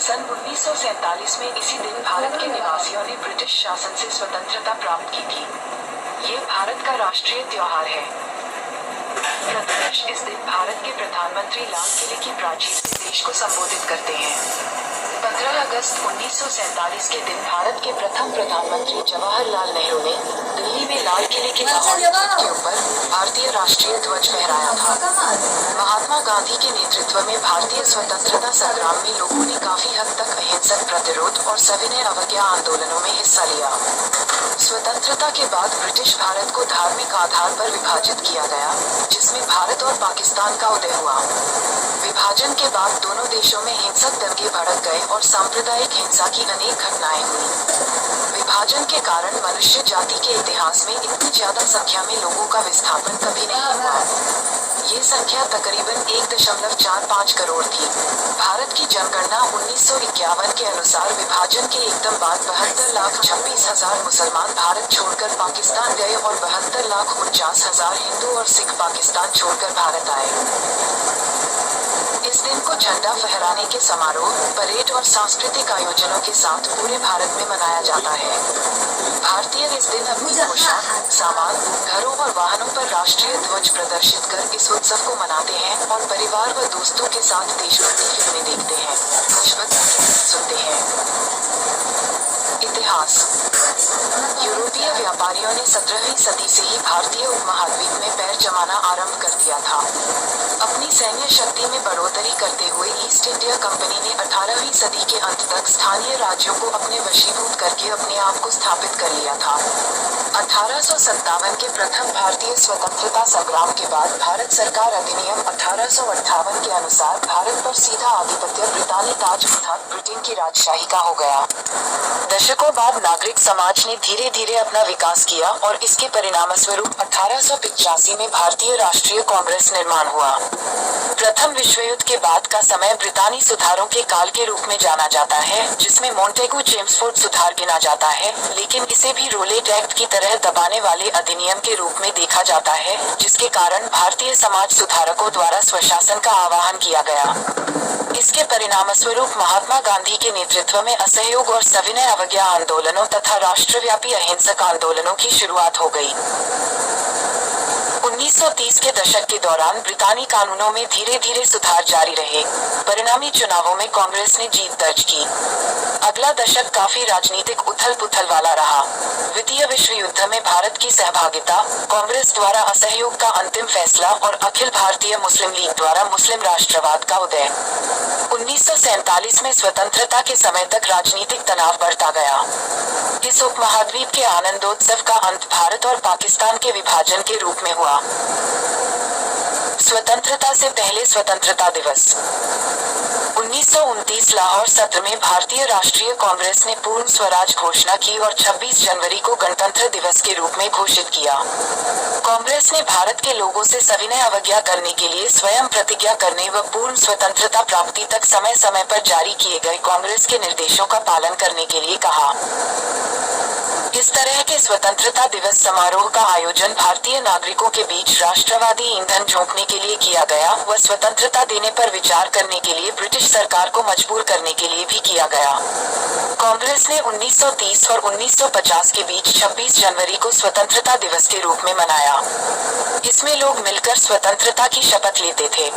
सन 1947 में इसी दिन भारत के निवासियों ने ब्रिटिश शासन से स्वतंत्रता प्राप्त की थी। ये भारत का राष्ट्रीय त्योहार है। प्रतिवर्ष इस दिन भारत के प्रधानमंत्री लाल किले की प्राचीर से देश को संबोधित करते हैं। 15 अगस्त 1947 के दिन भारत के प्रथम प्रधानमंत्री जवाहरलाल नेहरू ने दिल्ली में लाल किले के लाहौरी गेट के ऊपर भारतीय राष्ट्रीय ध्वज फहराया था। महात्मा गांधी के नेतृत्व में भारतीय स्वतंत्रता संग्राम में लोगों ने काफी हद तक अहिंसक प्रतिरोध और सविनय अवज्ञा आंदोलनों में हिस्सा लिया। स्वतंत्रता के बाद ब्रिटिश भारत को धार्मिक आधार पर विभाजित किया गया, जिसमें भारत और पाकिस्तान का उदय हुआ। विभाजन के बाद दोनों देशों में हिंसक दंगे भड़क गए और सांप्रदायिक हिंसा की अनेक घटनाएं हुई। विभाजन के कारण मनुष्य जाति के इतिहास में इतनी ज्यादा संख्या में लोगों का विस्थापन कभी नहीं हुआ। ये संख्या तकरीबन 1.45 करोड़ थी। भारत की जनगणना 1951 के अनुसार विभाजन के एकदम बाद 72,26,000 मुसलमान भारत छोड़कर पाकिस्तान गए और 72,49,000 हिंदू और सिख पाकिस्तान छोड़कर भारत आए। इस दिन को झंडा फहराने के समारोह, परेड और सांस्कृतिक आयोजनों के साथ पूरे भारत में मनाया जाता है। भारतीय इस दिन अपनी पोशाक, सामान, घरों और वाहनों पर राष्ट्रीय ध्वज प्रदर्शित कर इस उत्सव को मनाते हैं और परिवार व दोस्तों के साथ देशभक्ति फिल्में देखते हैं, देशभक्ति के गीत सुनते हैं। इतिहास। यूरोपीय व्यापारियों ने 17वीं सदी से ही भारतीय उपमहाद्वीप में पैर जमाना आरंभ कर दिया था। अपनी सैन्य शक्ति में बढ़ोतरी करते हुए ईस्ट इंडिया कंपनी ने 18वीं सदी के अंत तक स्थानीय राज्यों को अपने वशीभूत करके अपने आप को स्थापित कर लिया था। 1857 के प्रथम भारतीय स्वतंत्रता संग्राम के बाद भारत सरकार अधिनियम 1858 के अनुसार भारत पर सीधा आधिपत्य ब्रितानी ताज अर्थात ब्रिटेन की राजशाही का हो गया। दशकों बाद नागरिक समाज ने धीरे धीरे अपना विकास किया और इसके परिणामस्वरूप 1885 में भारतीय राष्ट्रीय कांग्रेस निर्माण हुआ। प्रथम विश्व युद्ध के बाद का समय ब्रितानी सुधारों के काल के रूप में जाना जाता है, जिसमें मोंटेगू चेम्सफोर्ड सुधार गिना जाता है, लेकिन इसे भी रोलेट एक्ट की तरह दबाने वाले अधिनियम के रूप में देखा जाता है, जिसके कारण भारतीय समाज सुधारकों द्वारा स्वशासन का आह्वान किया गया। इसके परिणामस्वरूप महात्मा गांधी के नेतृत्व में असहयोग और सविनय अवज्ञा आंदोलनों तथा राष्ट्रव्यापी अहिंसक आंदोलनों की शुरुआत हो गई। 1930 के दशक के दौरान ब्रितानी कानूनों में धीरे धीरे सुधार जारी रहे। परिणामी चुनावों में कांग्रेस ने जीत दर्ज की। अगला दशक काफी राजनीतिक उथल पुथल वाला रहा। द्वितीय विश्व युद्ध में भारत की सहभागिता, कांग्रेस द्वारा असहयोग का अंतिम फैसला और अखिल भारतीय मुस्लिम लीग द्वारा मुस्लिम राष्ट्रवाद का उदय। 1947 में स्वतंत्रता के समय तक राजनीतिक तनाव बढ़ता गया। इस उपमहाद्वीप के आनंदोत्सव का अंत भारत और पाकिस्तान के विभाजन के रूप में हुआ। स्वतंत्रता से पहले स्वतंत्रता दिवस। 1929 लाहौर सत्र में भारतीय राष्ट्रीय कांग्रेस ने पूर्ण स्वराज घोषणा की और 26 जनवरी को गणतंत्र दिवस के रूप में घोषित किया। कांग्रेस ने भारत के लोगों से सविनय अवज्ञा करने के लिए स्वयं प्रतिज्ञा करने व पूर्ण स्वतंत्रता प्राप्ति तक समय समय पर जारी किए गए कांग्रेस के निर्देशों का पालन करने के लिए कहा। इस तरह के स्वतंत्रता दिवस समारोह का आयोजन भारतीय नागरिकों के बीच राष्ट्रवादी ईंधन झोंकने के लिए किया गया व स्वतंत्रता देने पर विचार करने के लिए ब्रिटिश सरकार को मजबूर करने के लिए भी किया गया। कांग्रेस ने 1930 और 1950 के बीच 26 जनवरी को स्वतंत्रता दिवस के रूप में मनाया। इसमें लोग मिलकर स्वतंत्रता की शपथ लेते थे।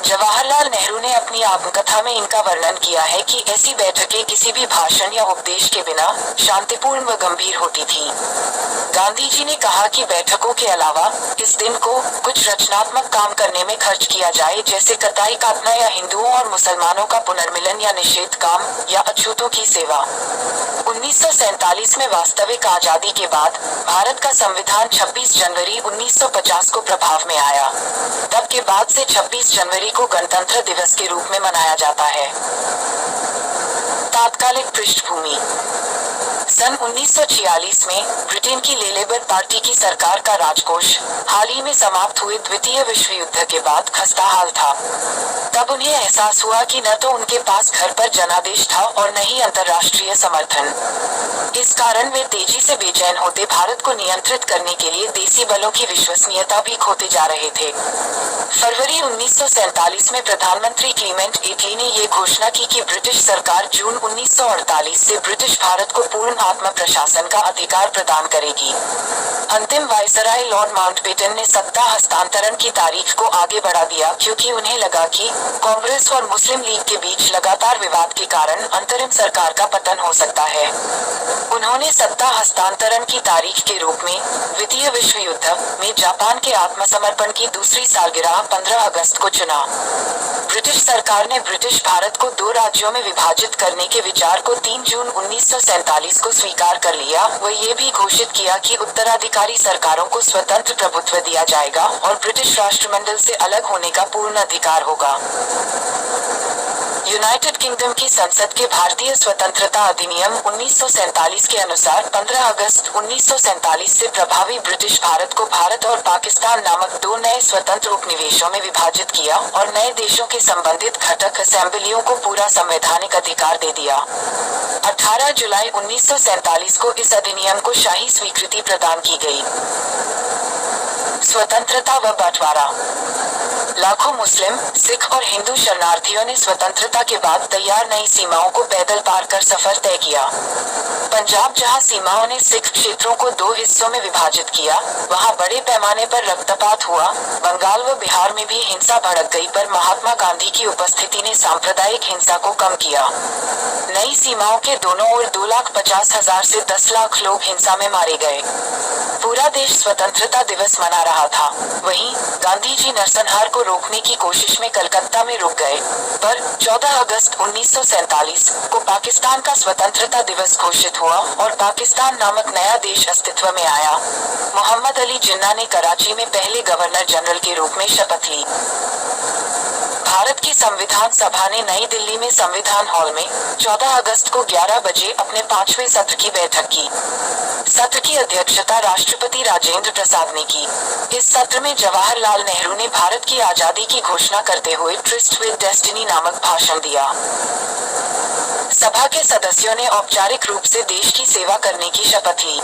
जवाहरलाल नेहरू ने अपनी आत्मकथा में इनका वर्णन किया है कि ऐसी बैठकें किसी भी भाषण या उपदेश के बिना शांतिपूर्ण व गंभीर होती थी। गांधी जी ने कहा कि बैठकों के अलावा इस दिन को कुछ रचनात्मक काम करने में खर्च किया जाए, जैसे कताई काटना या हिंदुओं और मुसलमानों का पुनर्मिलन या निषेध काम या अछूतों की सेवा। 1947 में वास्तविक आजादी के बाद भारत का संविधान 26 जनवरी 1950 को प्रभाव में आया। तब के बाद से 26 जनवरी को गणतंत्र दिवस के रूप में मनाया जाता है। तात्कालिक पृष्ठभूमि। सन 1946 में ब्रिटेन की लेबर पार्टी की सरकार का राजकोष हाल ही में समाप्त हुए द्वितीय विश्व युद्ध के बाद खस्ताहाल था। तब उन्हें एहसास हुआ कि न तो उनके पास घर पर जनादेश था और न ही अंतर्राष्ट्रीय समर्थन। इस कारण वे तेजी से बेचैन होते भारत को नियंत्रित करने के लिए देसी बलों की विश्वसनीयता भी खोते जा रहे थे। फरवरी 1947 में प्रधानमंत्री क्लीमेंट एटली ने ये घोषणा की कि ब्रिटिश सरकार जून 1948 से ब्रिटिश भारत को पूर्ण आत्म प्रशासन का अधिकार प्रदान करेगी। अंतिम वायसराय लॉर्ड माउंटबेटन ने सत्ता हस्तांतरण की तारीख को आगे बढ़ा दिया क्योंकि उन्हें लगा कि कांग्रेस और मुस्लिम लीग के बीच लगातार विवाद के कारण अंतरिम सरकार का पतन हो सकता है। उन्होंने सत्ता हस्तांतरण की तारीख के रूप में द्वितीय विश्व युद्ध में जापान के आत्मसमर्पण की दूसरी सालगिरह 15 अगस्त को चुना। ब्रिटिश सरकार ने ब्रिटिश भारत को 2 राज्यों में विभाजित करने के विचार को 3 जून 1947 को स्वीकार कर लिया व ये भी घोषित किया कि उत्तराधिकारी सरकारों को स्वतंत्र प्रभुत्व दिया जाएगा और ब्रिटिश राष्ट्रमंडल से अलग होने का पूर्ण अधिकार होगा। यूनाइटेड किंगडम की संसद के भारतीय स्वतंत्रता अधिनियम 1947 के अनुसार 15 अगस्त 1947 से प्रभावी ब्रिटिश भारत को भारत और पाकिस्तान नामक 2 नए स्वतंत्र उपनिवेशों में विभाजित किया और नए देशों के संबंधित घटक असेंबलियों को पूरा संवैधानिक अधिकार दे दिया। 18 जुलाई 1947 को इस अधिनियम को शाही स्वीकृति प्रदान की गई। स्वतंत्रता व बंटवारा। लाखों मुस्लिम, सिख और हिंदू शरणार्थियों ने स्वतंत्रता के बाद तैयार नई सीमाओं को पैदल पार कर सफर तय किया। पंजाब, जहां सीमाओं ने सिख क्षेत्रों को 2 हिस्सों में विभाजित किया, वहां बड़े पैमाने पर रक्तपात हुआ। बंगाल व बिहार में भी हिंसा भड़क गई, पर महात्मा गांधी की उपस्थिति ने सांप्रदायिक हिंसा को कम किया। नई सीमाओं के दोनों ओर 2,50,000 से 10 लाख लोग हिंसा में मारे गए। पूरा देश स्वतंत्रता दिवस मना रहा था। वहीं गांधी जी नरसंहार को रोकने की कोशिश में कलकत्ता में रुक गए, पर 14 अगस्त 1947 को पाकिस्तान का स्वतंत्रता दिवस घोषित हुआ और पाकिस्तान नामक नया देश अस्तित्व में आया। मोहम्मद अली जिन्ना ने कराची में पहले गवर्नर जनरल के रूप में शपथ ली। भारत की संविधान सभा ने नई दिल्ली में संविधान हॉल में 14 अगस्त को 11 बजे अपने 5वें सत्र की बैठक की। सत्र की अध्यक्षता राष्ट्रपति राजेंद्र प्रसाद ने की। इस सत्र में जवाहरलाल नेहरू ने भारत की आजादी की घोषणा करते हुए ट्रिस्ट विद डेस्टिनी नामक भाषण दिया। सभा के सदस्यों ने औपचारिक रूप से देश की सेवा करने की शपथ ली।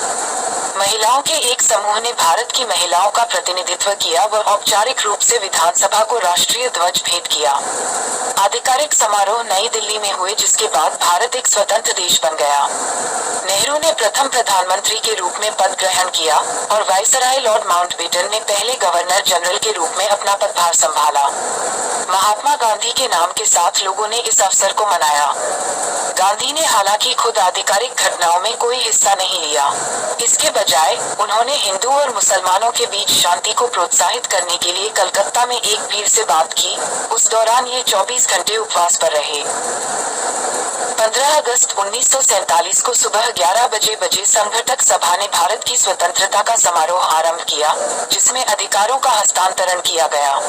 महिलाओं के एक समूह ने भारत की महिलाओं का प्रतिनिधित्व किया व औपचारिक रूप से विधानसभा को राष्ट्रीय ध्वज भेंट किया। आधिकारिक समारोह नई दिल्ली में हुए, जिसके बाद भारत एक स्वतंत्र देश बन गया। नेहरू ने प्रथम प्रधानमंत्री के रूप में पद ग्रहण किया और वायसराय लॉर्ड माउंटबेटन ने पहले गवर्नर जनरल के रूप में अपना पदभार संभाला। महात्मा गांधी के नाम के साथ लोगों ने इस अवसर को मनाया। गांधी ने हालांकि खुद आधिकारिक घटनाओं में कोई हिस्सा नहीं लिया। इसके बजाय उन्होंने हिंदू और मुसलमानों के बीच शांति को प्रोत्साहित करने के लिए कलकत्ता में एक पीर से बात की। उस दौरान ये 24 घंटे उपवास पर रहे। 15 अगस्त 1947 को सुबह 11 बजे संघटक सभा ने भारत की स्वतंत्रता का समारोह आरंभ किया, जिसमें अधिकारों का हस्तांतरण किया गया।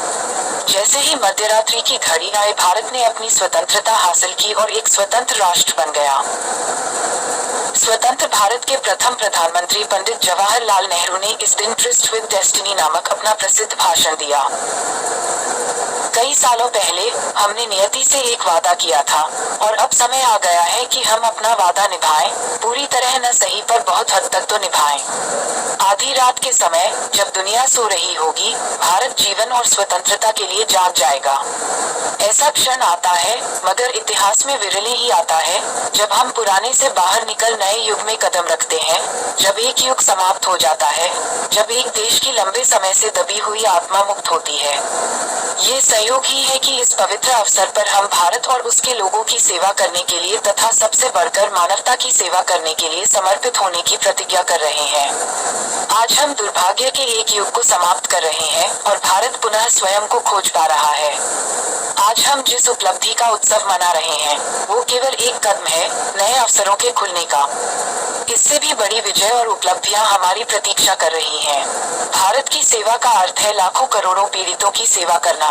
जैसे ही मध्यरात्रि की घड़ी आए, भारत ने अपनी स्वतंत्रता हासिल की और एक स्वतंत्र राष्ट्र बन गया। स्वतंत्र भारत के प्रथम प्रधानमंत्री पंडित जवाहरलाल नेहरू ने इस दिन ट्रिस्ट विद डेस्टिनी नामक अपना प्रसिद्ध भाषण दिया। कई सालों पहले हमने नियति से एक वादा किया था और अब समय आ गया है कि हम अपना वादा निभाएं, पूरी तरह न सही पर बहुत हद तक तो निभाएं। आधी रात के समय जब दुनिया सो रही होगी, भारत जीवन और स्वतंत्रता के लिए जाग जाएगा। ऐसा क्षण आता है, मगर इतिहास में विरले ही आता है, जब हम पुराने से बाहर निकल नए युग में कदम रखते हैं, जब एक युग समाप्त हो जाता है, जब एक देश की लंबे समय से दबी हुई आत्मा मुक्त होती है। ये संयोग ही है कि इस पवित्र अवसर पर हम भारत और उसके लोगों की सेवा करने के लिए तथा सबसे बढ़कर मानवता की सेवा करने के लिए समर्पित होने की प्रतिज्ञा कर रहे हैं। आज हम दुर्भाग्य के एक युग को समाप्त कर रहे हैं और भारत पुनः स्वयं को खोज पा रहा है। आज हम जिस उपलब्धि का उत्सव मना रहे हैं, वो केवल एक कदम है नए अवसरों के खुलने का। इससे भी बड़ी विजय और उपलब्धियां हमारी प्रतीक्षा कर रही हैं। भारत की सेवा का अर्थ है लाखों करोड़ों पीड़ितों की सेवा करना।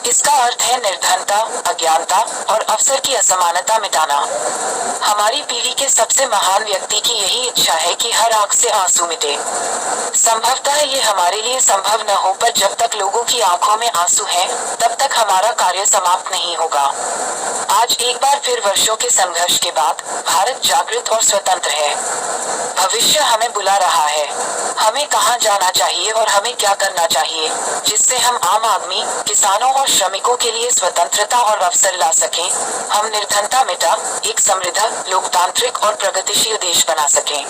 इसका अर्थ है निर्धनता, अज्ञानता और अवसर की असमानता स्वतंत्रता मिटाना। हमारी पीढ़ी के सबसे महान व्यक्ति की यही इच्छा है कि हर आंख से आंसू मिटे। संभवतः ये हमारे लिए संभव न हो, पर जब तक लोगों की आंखों में आंसू हैं, तब तक हमारा कार्य समाप्त नहीं होगा। आज एक बार फिर वर्षों के संघर्ष के बाद भारत जागृत और स्वतंत्र है। भविष्य हमें बुला रहा है। हमें कहाँ जाना चाहिए और हमें क्या करना चाहिए, जिससे हम आम आदमी, किसानों और श्रमिकों के लिए स्वतंत्रता और अवसर ला सकें। हम निर्धनता मिटा एक समृद्ध, लोकतांत्रिक और प्रगतिशील देश बना सकें।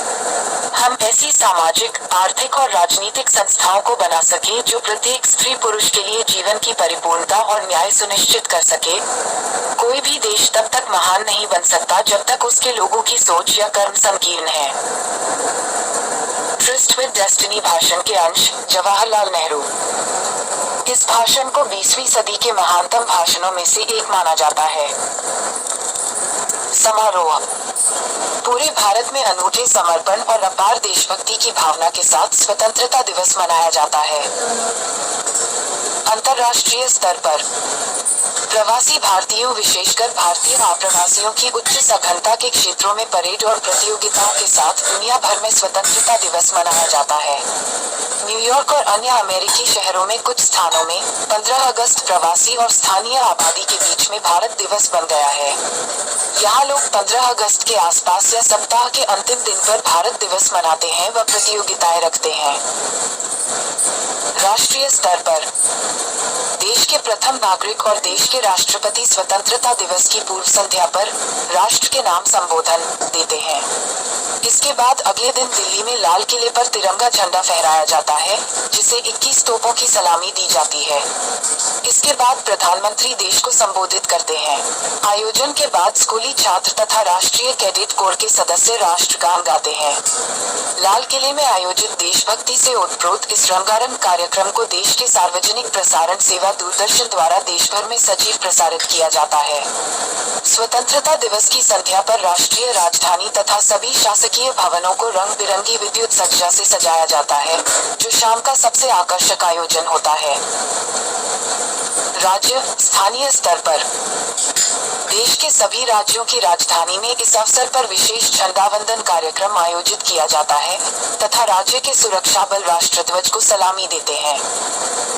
हम ऐसी सामाजिक, आर्थिक और राजनीतिक संस्थाओं को बना सकें जो प्रत्येक स्त्री पुरुष के लिए जीवन की परिपूर्णता और न्याय सुनिश्चित कर सके। कोई भी देश तब तक महान नहीं बन सकता जब तक उसके लोगों की सोच या कर्म संकीर्ण है। ट्रिस्ट विद डेस्टिनी भाषण के अंश, जवाहरलाल नेहरू। इस भाषण को 20वीं सदी के महानतम भाषणों में से एक माना जाता है। समारोह। पूरे भारत में अनूठे समर्पण और अपार देशभक्ति की भावना के साथ स्वतंत्रता दिवस मनाया जाता है। अंतर्राष्ट्रीय स्तर पर प्रवासी भारतीयों, विशेषकर भारतीय आप्रवासियों की उच्च सघनता के क्षेत्रों में परेड और प्रतियोगिताओं के साथ दुनिया भर में स्वतंत्रता दिवस मनाया जाता है। न्यूयॉर्क और अन्य अमेरिकी शहरों में कुछ स्थानों में 15 अगस्त प्रवासी और स्थानीय आबादी के बीच में भारत दिवस बन गया है। यहाँ लोग 15 अगस्त के आसपास या सप्ताह के अंतिम दिन पर भारत दिवस मनाते हैं व प्रतियोगिताएं रखते हैं। राष्ट्रीय स्तर पर देश के प्रथम नागरिक और देश के राष्ट्रपति स्वतंत्रता दिवस की पूर्व संध्या पर राष्ट्र के नाम संबोधन देते हैं। इसके बाद अगले दिन दिल्ली में लाल किले पर तिरंगा झंडा फहराया जाता है, जिसे 21 तोपों की सलामी दी जाती है। इसके बाद प्रधानमंत्री देश को संबोधित करते हैं। आयोजन के बाद स्कूली छात्र तथा राष्ट्रीय कैडेट कोर के सदस्य राष्ट्रगान गाते हैं। लाल किले में आयोजित देशभक्ति से ओतप्रोत इस रंगारंग कार्यक्रम को देश के सार्वजनिक प्रसारण सेवा दूरदर्शन द्वारा देश भर में सजीव प्रसारित किया जाता है। स्वतंत्रता दिवस की संध्या पर राष्ट्रीय राजधानी तथा सभी शासकीय भवनों को रंग बिरंगी विद्युत सज्जा से सजाया जाता है, जो शाम का सबसे आकर्षक आयोजन होता है। राज्य, स्थानीय स्तर पर देश के सभी राज्यों की राजधानी में इस अवसर पर विशेष झंडावंदन कार्यक्रम आयोजित किया जाता है तथा राज्य के सुरक्षा बल राष्ट्रध्वज को सलामी देते हैं।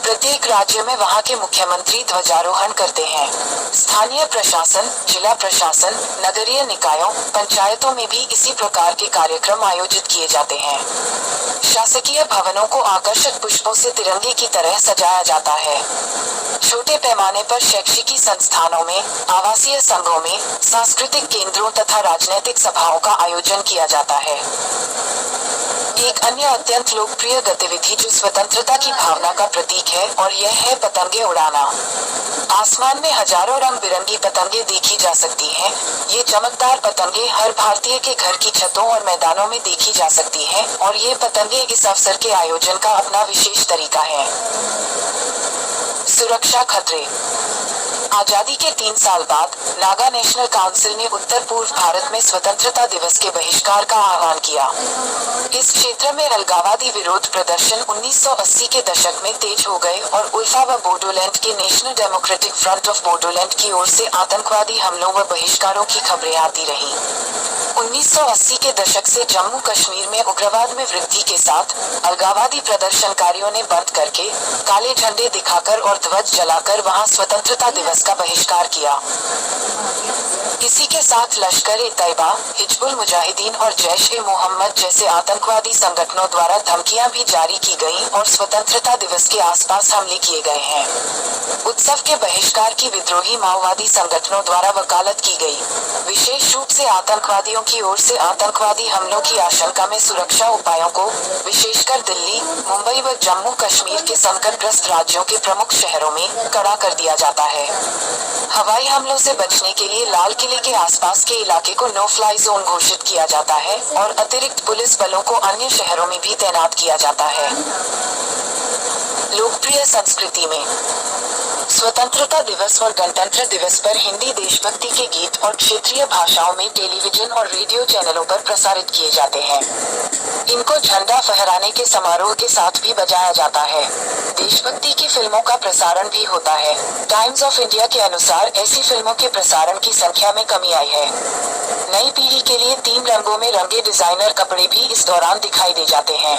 प्रत्येक राज्य में वहां के मुख्यमंत्री ध्वजारोहण करते हैं। स्थानीय प्रशासन, जिला प्रशासन, नगरीय निकायों, पंचायतों में भी इसी प्रकार के कार्यक्रम आयोजित किए जाते हैं। शासकीय भवनों को आकर्षक पुष्पों से तिरंगे की तरह सजाया जाता है। छोटे पैमाने पर शैक्षिकी संस्थानों में, आवासीय संघों में, सांस्कृतिक केंद्रों तथा राजनीतिक सभाओं का आयोजन किया जाता है। एक अन्य अत्यंत लोकप्रिय गतिविधि जो स्वतंत्रता की भावना का प्रतीक है और यह है पतंगे उड़ाना। आसमान में हजारों रंग बिरंगी पतंगे देखी जा सकती हैं। ये चमकदार पतंगे हर भारतीय के घर की छतों और मैदानों में देखी जा सकती हैं और ये पतंगे इस अवसर के आयोजन का अपना विशेष तरीका है। सुरक्षा खतरे। आजादी के 3 साल बाद नागा नेशनल काउंसिल ने उत्तर पूर्व भारत में स्वतंत्रता दिवस के बहिष्कार का आह्वान किया। इस क्षेत्र में अलगाववादी विरोध प्रदर्शन 1980 के दशक में तेज हो गए और उल्फा व बोडोलैंड के national democratic front of Bodoland की ओर से आतंकवादी हमलों व बहिष्कारों की खबरें आती रहीं। 1980 के दशक से जम्मू कश्मीर में उग्रवाद में वृद्धि के साथ अलगाववादी प्रदर्शनकारियों ने बंद करके, काले झंडे दिखाकर और ध्वज जलाकर वहां स्वतंत्रता दिवस का बहिष्कार किया। इसी के साथ लश्कर-ए-तैयबा, हिजबुल मुजाहिदीन और जैश-ए-मोहम्मद जैसे आतंकवादी संगठनों द्वारा धमकियां भी जारी की गईं और स्वतंत्रता दिवस के आसपास हमले किए गए हैं। उत्सव के बहिष्कार की विद्रोही माओवादी संगठनों द्वारा वकालत की गई। विशेष रूप से आतंकवादियों की ओर से आतंकवादी हमलों की आशंका में सुरक्षा उपायों को, विशेषकर दिल्ली, मुंबई व जम्मू कश्मीर के संकटग्रस्त राज्यों के प्रमुख शहरों में कड़ा कर दिया जाता है। हवाई हमलों से बचने के लिए लाल किले के आसपास के इलाके को नो फ्लाई जोन घोषित किया जाता है और अतिरिक्त पुलिस बलों को अन्य शहरों में भी तैनात किया जाता है। लोकप्रिय संस्कृति में स्वतंत्रता दिवस और गणतंत्र दिवस पर हिंदी देशभक्ति के गीत और क्षेत्रीय भाषाओं में टेलीविजन और रेडियो चैनलों पर प्रसारित किए जाते हैं। इनको झंडा फहराने के समारोह के साथ भी बजाया जाता है। देशभक्ति की फिल्मों का प्रसारण भी होता है। टाइम्स ऑफ इंडिया के अनुसार ऐसी फिल्मों के प्रसारण की संख्या में कमी आई है। नई पीढ़ी के लिए 3 रंगों में रंगे डिजाइनर कपड़े भी इस दौरान दिखाई दे जाते हैं।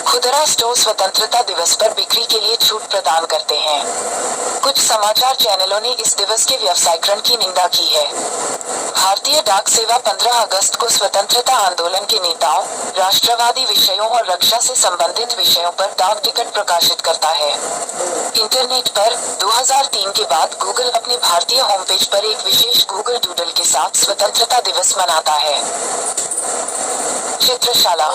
खुदरा स्टोर स्वतंत्रता दिवस पर बिक्री के लिए छूट प्रदान करते हैं। कुछ समाचार चैनलों ने इस दिवस के व्यवसायीकरण की निंदा की है। भारतीय डाक सेवा 15 अगस्त को स्वतंत्रता आंदोलन के नेताओं, राष्ट्रवादी विषयों और रक्षा से संबंधित विषयों पर डाक टिकट प्रकाशित करता है। इंटरनेट पर 2003 के बाद गूगल अपने भारतीय होम पेज पर एक विशेष गूगल डूडल के साथ स्वतंत्रता दिवस मनाता है। चित्रशाला